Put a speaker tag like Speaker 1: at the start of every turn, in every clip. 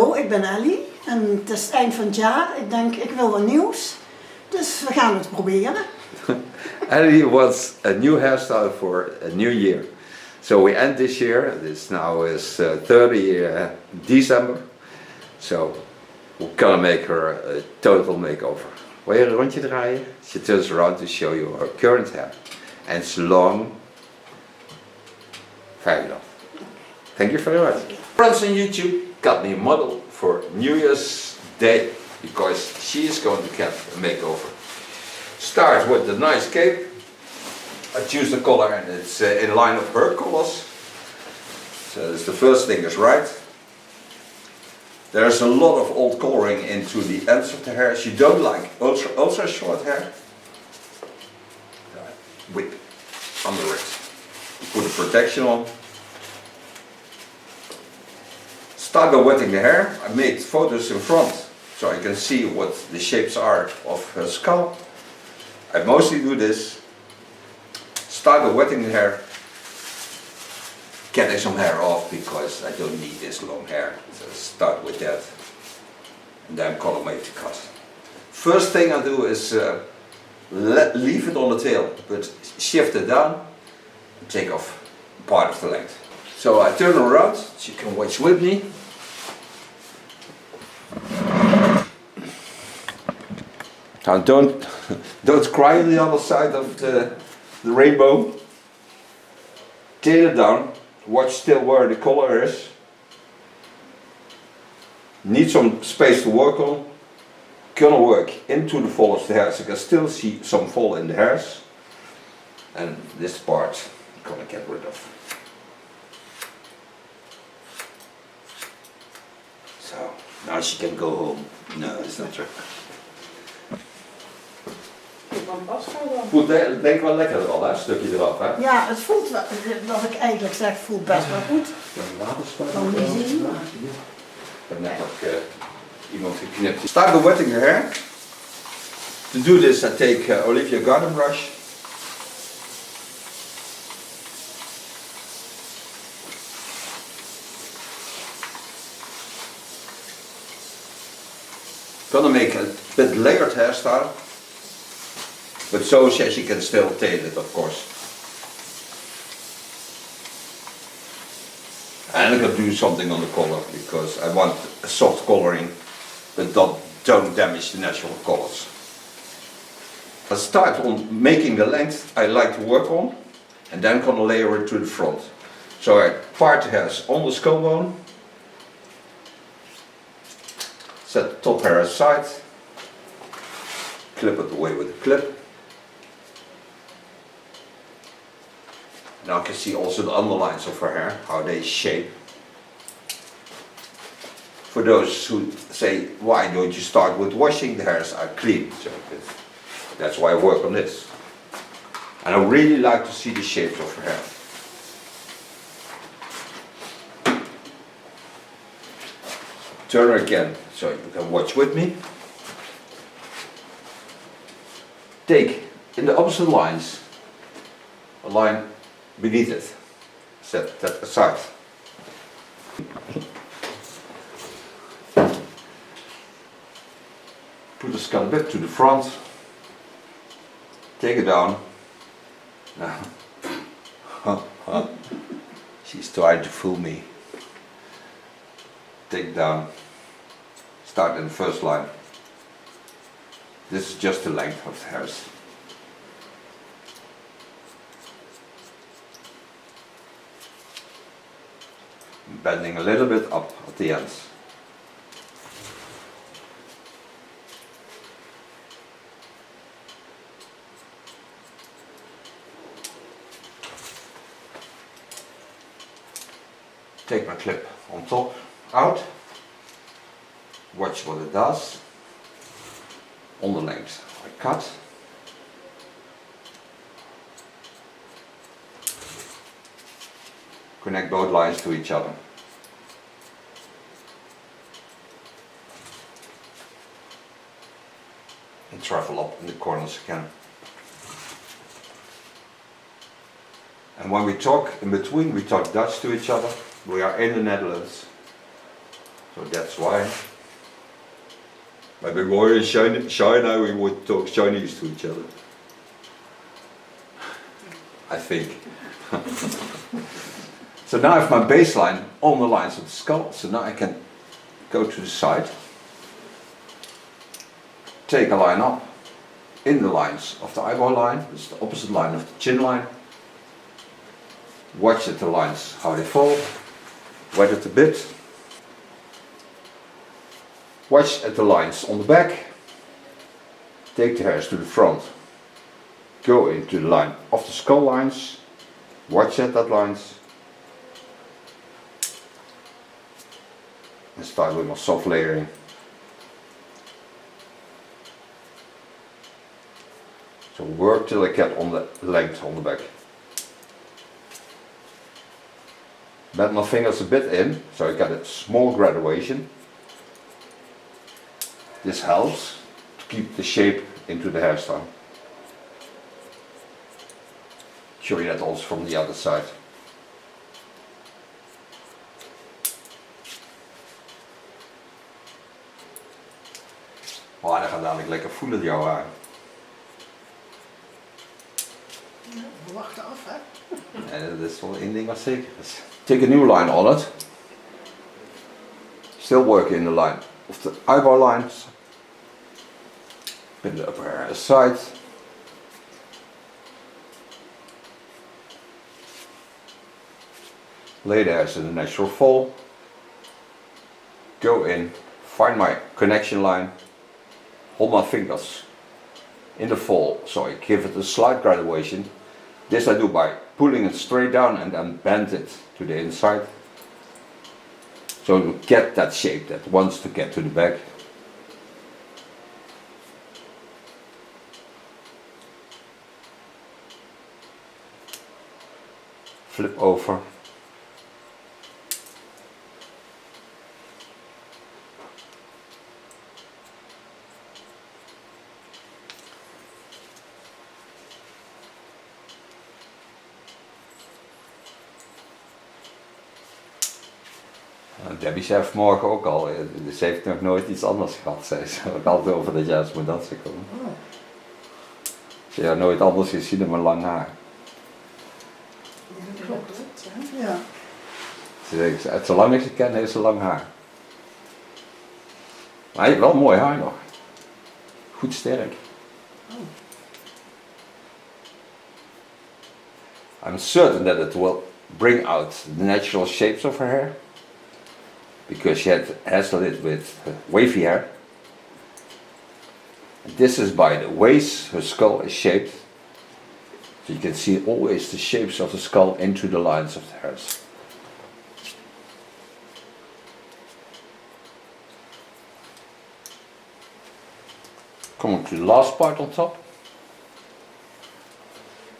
Speaker 1: Ik ben Elly en het is het eind van het jaar. Ik denk, ik wil wat nieuws. Dus we gaan het proberen.
Speaker 2: Elly wants a new hairstyle for a new year. So we end this year. This now is 30 December. So we're gonna make her a total makeover. Wil je een rondje draaien? She turns around to show you her current hair. And it's long. Fabulous. Thank you very much. Friends on YouTube got me a model for New Year's Day because she is going to get a makeover. Start with the nice cape. I choose the color and it's in line of her colors. So that's the first thing is right. There's a lot of old coloring into the ends of the hair. She don't like ultra short hair. Whip under it. Put the protection on. Start by wetting the hair. I made photos in front so I can see what the shapes are of her scalp. I mostly do this. Start by wetting the hair. Getting some hair off because I don't need this long hair. So start with that. And then color make the cut. First thing I do is leave it on the tail, but shift it down and take off part of the length. So I turn around, so you can watch with me. Now don't cry on the other side of the rainbow. Tail it down, watch still where the color is. Need some space to work on. Gonna work into the fall of the hair, so you can still see some fall in the hairs. And this part I'm gonna get rid of. So now she can go home. No, it's not true. Voelt denk ik wel lekker al, hè? Een stukje eraf, hè?
Speaker 1: Ja, het voelt wel, wat ik eigenlijk zeg, voelt best wel goed. Kan niet zien, maar...
Speaker 2: Ik heb net ook iemand geknipt. Start the wetting your hair. To do this I take Olivia garden brush. Gonna make a bit layered hairstyle. But so as you can still tail it, of course. And I'm going to do something on the color because I want a soft coloring, but don't damage the natural colors. I start on making the length I like to work on, and then gonna layer it to the front. So I part the hairs on the skull bone, set the top hair aside, clip it away with a clip. Now I can see also the underlines of her hair, how they shape. For those who say, why don't you start with washing, the hairs are clean. So that's why I work on this. And I really like to see the shapes of her hair. Turn her again, so you can watch with me. Take, in the opposite lines, a line beneath it. Set that aside. Put the scalp bit to the front. Take it down. Now, she's trying to fool me. Take it down. Start in the first line. This is just the length of the hairs. Bending a little bit up at the ends. Take my clip on top out. Watch what it does. On the length I cut. Connect both lines to each other. And travel up in the corners again. And when we talk in between, we talk Dutch to each other. We are in the Netherlands. So that's why. Maybe we're in China we would talk Chinese to each other. I think. So now I have my baseline on the lines of the skull, so now I can go to the side, take a line up in the lines of the eyebrow line, it's the opposite line of the chin line, watch at the lines how they fall, wet it a bit, watch at the lines on the back, take the hairs to the front, go into the line of the skull lines, watch at that lines, and start with my soft layering. So work till I get on the length on the back. Bend my fingers a bit in, so I get a small graduation. This helps to keep the shape into the hairstyle. Show you that also from the other side. Oh, dat gaat dadelijk lekker voelen, jouw haar.
Speaker 1: Ja, we wachten af, hè?
Speaker 2: En dat is wel één ding wat zeker is. Take a new line on it. Still working in the line of the eyebrow lines. Pin the upper hair aside. Lay the hairs in the natural fall. Go in, find my connection line. Hold my fingers in the fall, so I give it a slight graduation. This I do by pulling it straight down and then bend it to the inside. So to get that shape that wants to get to the back. Flip over. Debbie zei vanmorgen ook al, ze heeft nog nooit iets anders gehad, zei ze. Ook altijd over dat juist moet dat ze komen.
Speaker 1: Oh.
Speaker 2: Ze heeft nooit anders gezien dan mijn lang haar.
Speaker 1: Ja, dat klopt. Ja.
Speaker 2: Ze zegt, zolang ik ze ken, heeft ze lang haar. Maar hij heeft wel mooi haar nog. Goed sterk.
Speaker 1: Oh.
Speaker 2: I'm certain that it will bring out the natural shapes of her hair. Because she has it with wavy hair. And this is by the ways her skull is shaped. So you can see always the shapes of the skull into the lines of the hairs. Coming to the last part on top.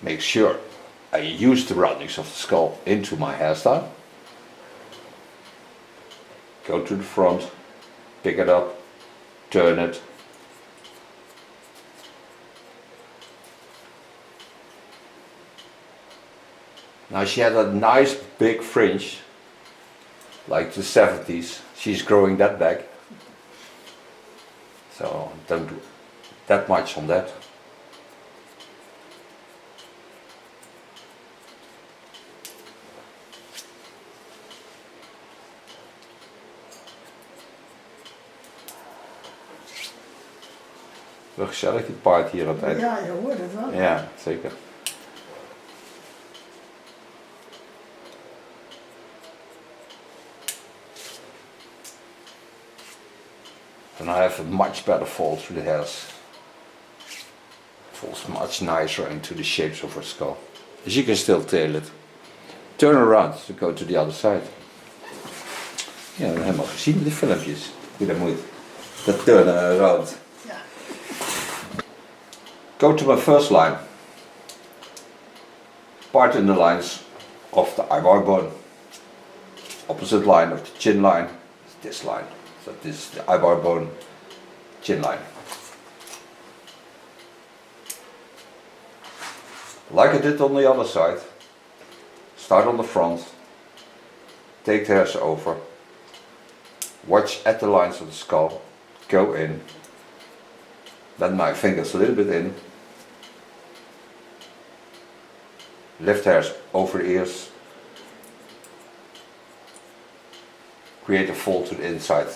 Speaker 2: Make sure I use the roundings of the skull into my hairstyle. Go to the front, pick it up, turn it. Now she had a nice big fringe, like the 70s. She's growing that back. So don't do that much on that. Wel gezellig die part hier aan het eind.
Speaker 1: Ja, je hoort het wel.
Speaker 2: Ja, zeker. And I have a much better fall through the hairs. Falls much nicer into the shapes of her skull. As you can still tail it. Turn around to go to the other side. Ja, dat hebben we al gezien in de filmpjes. Hoe dat moet. Dat turn around.
Speaker 1: Ja.
Speaker 2: Go to my first line. Part in the lines of the eyebrow bone. Opposite line of the chin line is this line. So this is the eyebrow bone, chin line. Like I did on the other side. Start on the front. Take the hairs over. Watch at the lines of the skull, go in, bend my fingers a little bit in, lift hairs over the ears, create a fold to the inside.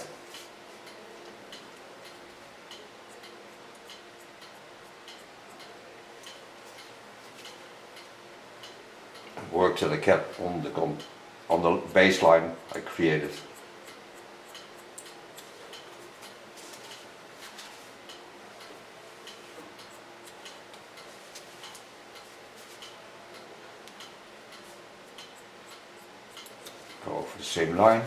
Speaker 2: Work till I get on the baseline I created. Go over the same line,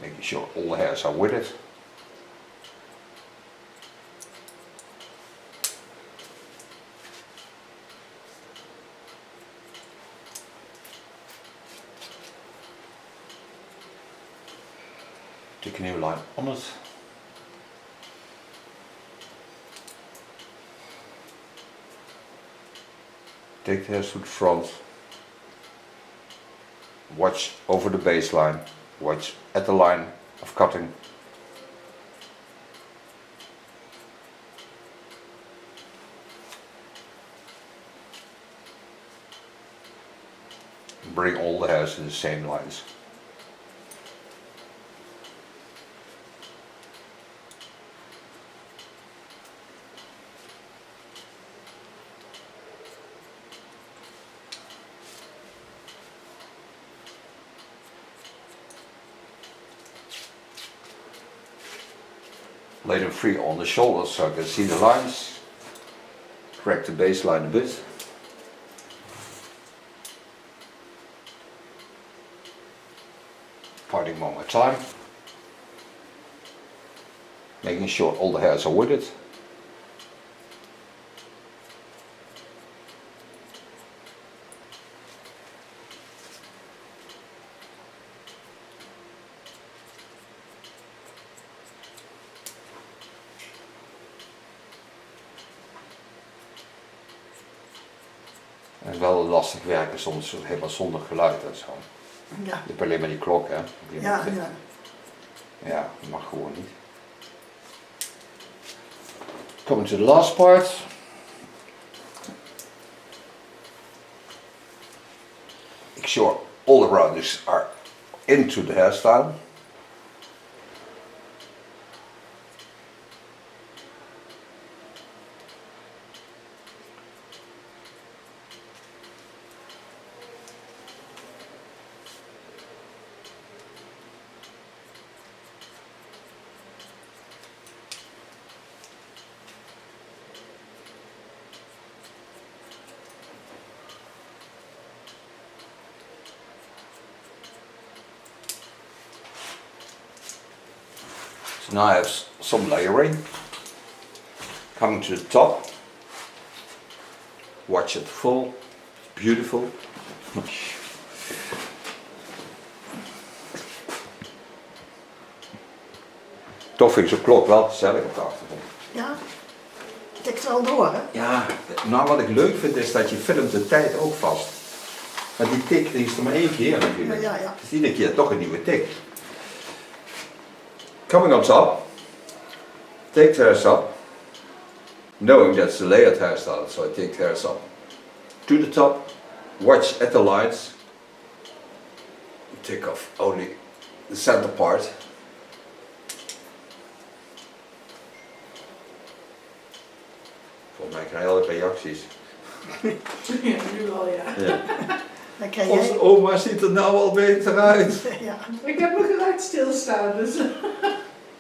Speaker 2: making sure all the hairs are with it. Take a new line on it. Take the hairs to the front. Watch over the baseline. Watch at the line of cutting. Bring all the hairs in the same lines. Lay them free on the shoulders so I can see the lines. Correct the baseline a bit. Parting one more time. Making sure all the hairs are with it. En wel lastig werken soms helemaal zonder geluid en zo.
Speaker 1: Ja.
Speaker 2: Je hebt alleen maar die klok, hè?
Speaker 1: Ja, ja.
Speaker 2: Ja, dat mag gewoon niet. Coming to the last part. Make sure all the rounders are into the hairstyle. So now I have some layering. Coming to the top. Watch it full. Beautiful. Toch vind ik zo'n klok wel gezellig op de achtergrond.
Speaker 1: Ja, tikt wel door, hè?
Speaker 2: Ja, nou wat ik leuk vind is dat je filmt de tijd ook vast. Maar die tik die is er maar één keer natuurlijk.
Speaker 1: Ja, ja.
Speaker 2: Dus iedere keer toch een nieuwe tik. Coming on top, take the hairs up, knowing that's the layered hairstyle, so I take the hairs up to the top, watch at the lines, take off only the center part. Volgens mij krijg je al reacties.
Speaker 3: Ja, nu al ja.
Speaker 2: Ja.
Speaker 1: Dan kan
Speaker 2: Onze
Speaker 1: jij...
Speaker 2: oma ziet er nou al beter uit.
Speaker 1: Ja.
Speaker 3: Ik heb me geluid stilstaan, dus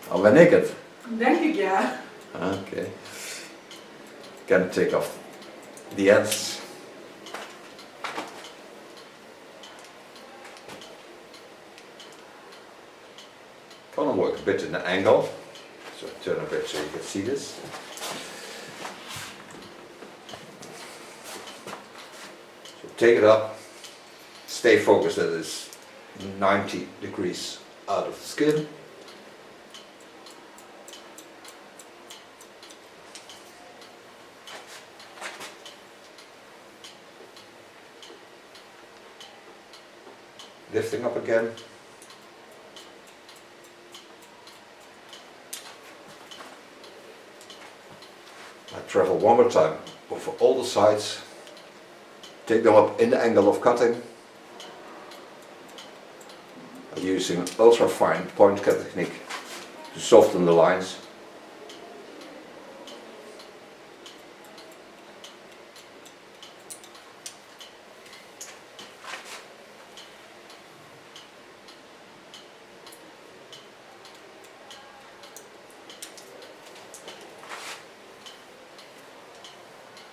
Speaker 2: Al ben ik het.
Speaker 3: denk ik ja.
Speaker 2: Okay. Can take off the ends. Gonna work a bit in the angle. So turn a bit so you can see this. So take it up. Stay focused that it's 90 degrees out of the skin. Lifting up again. I travel one more time over all the sides, take them up in the angle of cutting, using ultra fine point cut technique to soften the lines.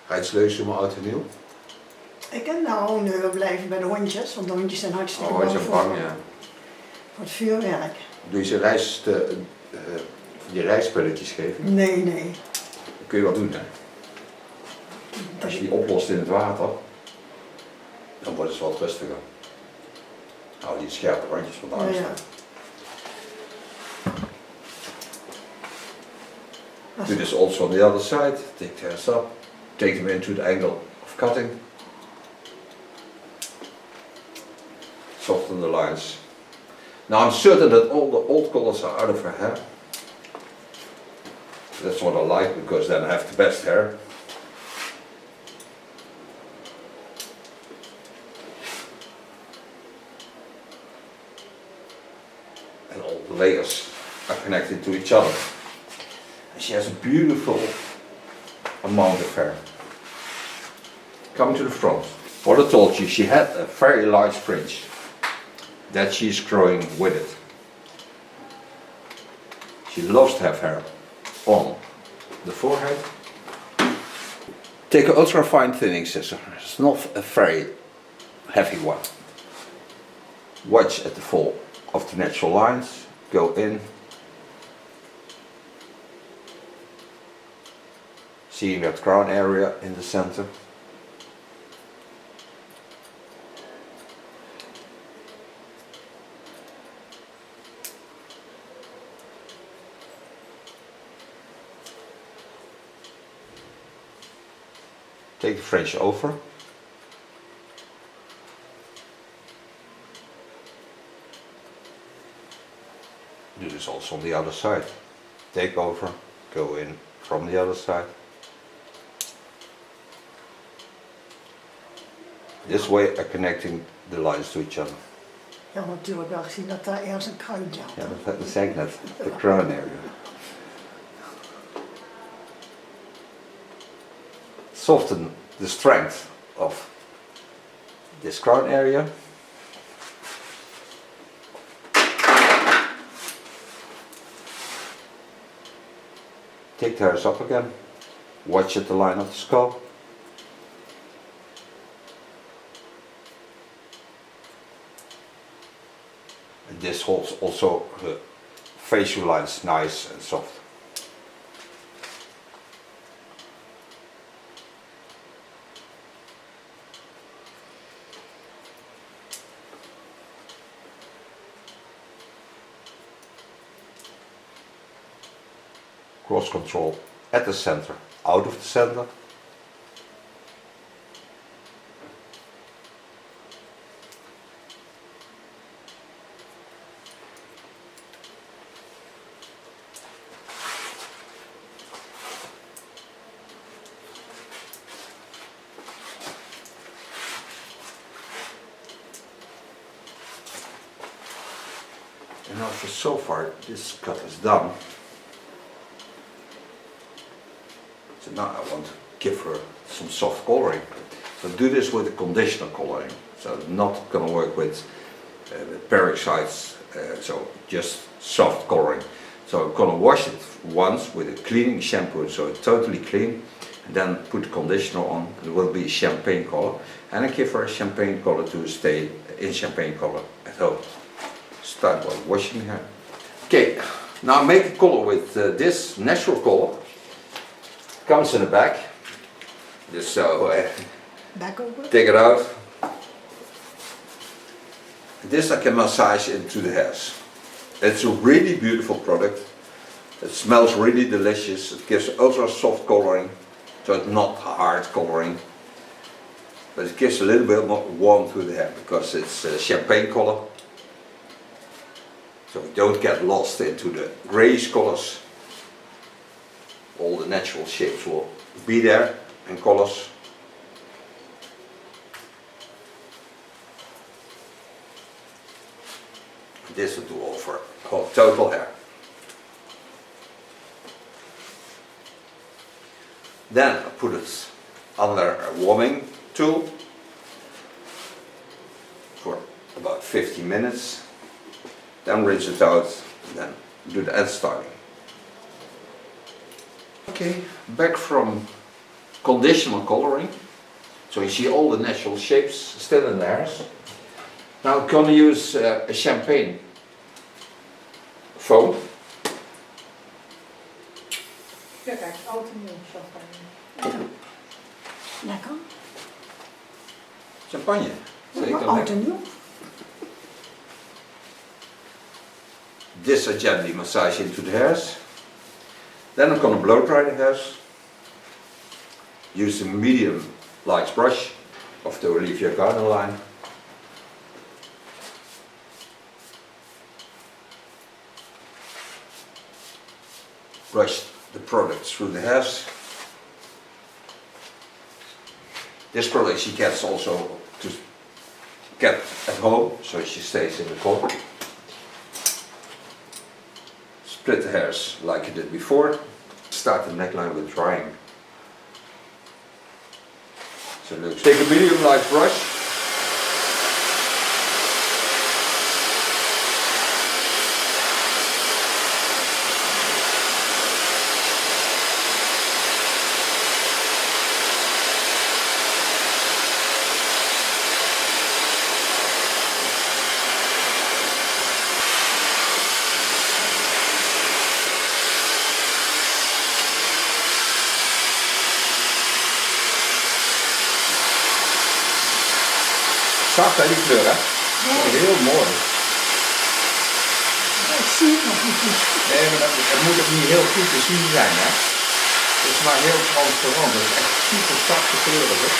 Speaker 2: Ga je iets leuks doen met oud en nieuw?
Speaker 1: Ik kan nou nu blijven bij de hondjes, want de hondjes zijn hartstikke
Speaker 2: Oh,
Speaker 1: bang
Speaker 2: is een
Speaker 1: voor,
Speaker 2: bang, ja.
Speaker 1: voor het vuurwerk.
Speaker 2: Doe je ze die rijstspulletjes geven?
Speaker 1: Nee, nee.
Speaker 2: Dat kun je wel doen, hè? Als je die oplost in het water, dan wordt het wat rustiger. Hou die scherpe randjes van de angst.
Speaker 1: Ja, ja.
Speaker 2: Do this also on the other side. Take T.K.S up, take them into the angle of cutting. Soften the lines. Now I'm certain that all the old colors are out of her hair. That's what I like, because then I have the best hair. And all the layers are connected to each other. And she has a beautiful amount of hair. Coming to the front. What I told you, she had a very large fringe that she's growing with it. She loves to have hair on the forehead. Take an ultra fine thinning scissor. It's not a very heavy one. Watch at the fall of the natural lines. Go in. Seeing that crown area in the center. Take the fringe over. Do this also on the other side. Take over, go in from the other side. This way are connecting the lines to each other.
Speaker 1: Ja, natuurlijk wel gezien dat daar ergens een kruintje had.
Speaker 2: Ja, dat zei ik net. The crown area. Soften the strength of this crown area. Take the hairs up again. Watch at the line of the skull. And this holds also the facial lines nice and soft. Cross control at the center, out of the center. And after so far this cut is done, so now I want to give her some soft coloring. So do this with a conditioner coloring. So not gonna work with peroxides, so just soft coloring. So I'm gonna wash it once with a cleaning shampoo, so it's totally clean, and then put the conditioner on. It will be champagne color, and I give her a champagne color to stay in champagne color at home. Start by washing her. Okay, now make a color with this natural color. Comes in the back. Just so
Speaker 1: Back over.
Speaker 2: take it out. This I can massage into the hairs. It's a really beautiful product. It smells really delicious. It gives ultra soft coloring, so it's not hard coloring, but it gives a little bit more warmth to the hair because it's champagne color. So we don't get lost into the grayish colors. all the natural shapes will be there and colors. This will do all for total hair. Then I put it under a warming tool for about 15 minutes. Then rinse it out, then do the end styling. Okay, back from conditional coloring. So you see all the natural shapes still in the hairs. Now I'm going to use a champagne foam.
Speaker 3: Ja, kijk, oud en nieuw champagne.
Speaker 1: Lekker.
Speaker 2: Champagne. Zeker
Speaker 1: Oud
Speaker 2: lekker.
Speaker 1: en nieuw.
Speaker 2: This I gently massage into the hairs. Then I'm going to blow dry the hairs. Use a medium light brush of the Olivia Garden line. Brush the product through the hairs. This product she gets also to get at home, so she stays in the corner. Split the hairs like you did before. Start the neckline with drying. So look, take a medium light brush. Zacht hè, die kleur hè? Heel mooi.
Speaker 1: Ik zie het nog niet goed.
Speaker 2: Nee, maar het moet ook niet heel goed te zien zijn hè. Het is maar heel transparant. Het is echt super zachte kleuren hoor.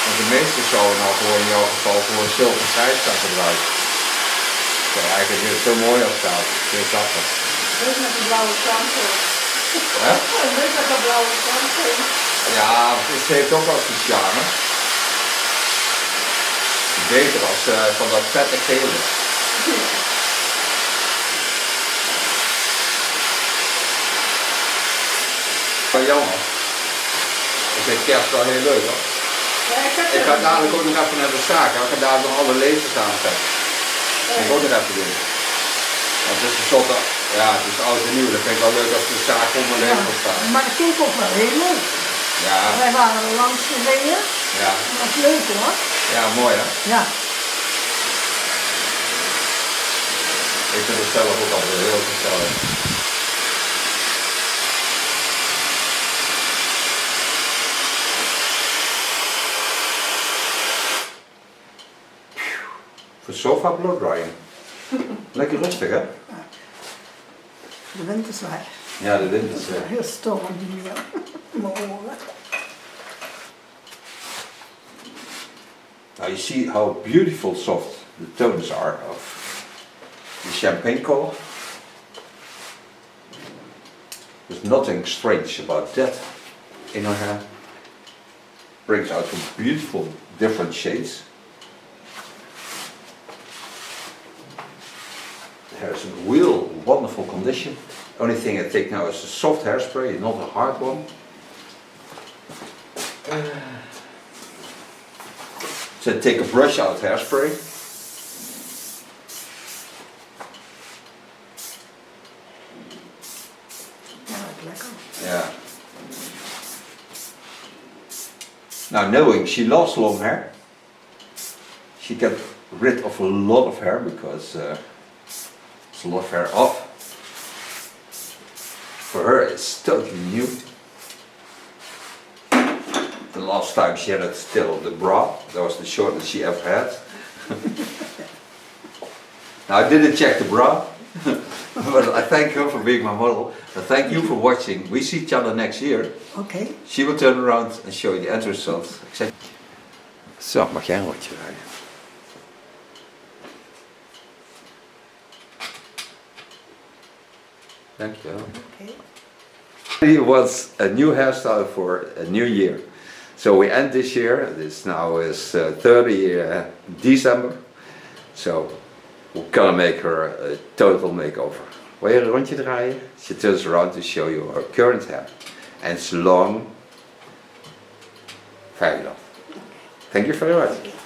Speaker 2: Want de meeste zouden al gewoon in jouw geval voor een zilver grijs gaan gebruiken. Ja, eigenlijk is het zo mooi afstaat. Heel zachter.
Speaker 3: Leuk met die blauwe kant.
Speaker 2: Hè?
Speaker 3: Leuk met dat blauwe kant.
Speaker 2: Ja, het heeft ook wel zijn charme. Beter als van dat vette gele. Maar jammer. Ik vind kerst wel heel leuk hoor.
Speaker 3: Ja,
Speaker 2: Ik ga dadelijk ook nog even naar de zaak. Ik ga daar nog alle lasers aan zetten. Dat moet ik ook nog even doen. Want het is tenslotte, ja, het is oud en nieuw. Dat vind ik wel leuk als de zaak onder lasers staat.
Speaker 1: Maar dat vind ik ook wel heel leuk.
Speaker 2: Ja,
Speaker 1: Wij waren er langs gereden.
Speaker 2: ja,
Speaker 1: Dat was leuk hoor.
Speaker 2: ja, mooi hè.
Speaker 1: Ja.
Speaker 2: Ik vind het zelf ook altijd heel gezellig. Voor sofa blow drying. Lekker rustig hè?
Speaker 1: De wind is weg.
Speaker 2: Ja, de wind is
Speaker 1: Heel storm die in mijn oren.
Speaker 2: Now you see how beautiful soft the tones are of the champagne color. There's nothing strange about that in her hair. Brings out some beautiful different shades. The hair is in real wonderful condition. Only thing I take now is a soft hairspray, not a hard one. So take a brush out hairspray.
Speaker 1: Ja, lekker.
Speaker 2: Yeah. Now knowing she lost long hair, she got rid of a lot of hair because it's a lot of hair off. For her it's totally new. The last time she had it still the bra, that was the shortest she ever had. Now I didn't check the bra, but I thank her for being my model. And thank you for watching. We see each other next year.
Speaker 1: Oké.
Speaker 2: She will turn around and show you the end result. Zo, mag jij een rondje rijden? Dankjewel.
Speaker 1: Okay.
Speaker 2: Elly wants a new hairstyle for a new year. So we end this year, this now is 30 December. So we're gonna make her a total makeover. Wil je een rondje draaien? She turns around to show you her current hair. And it's long, very long. Thank you very much.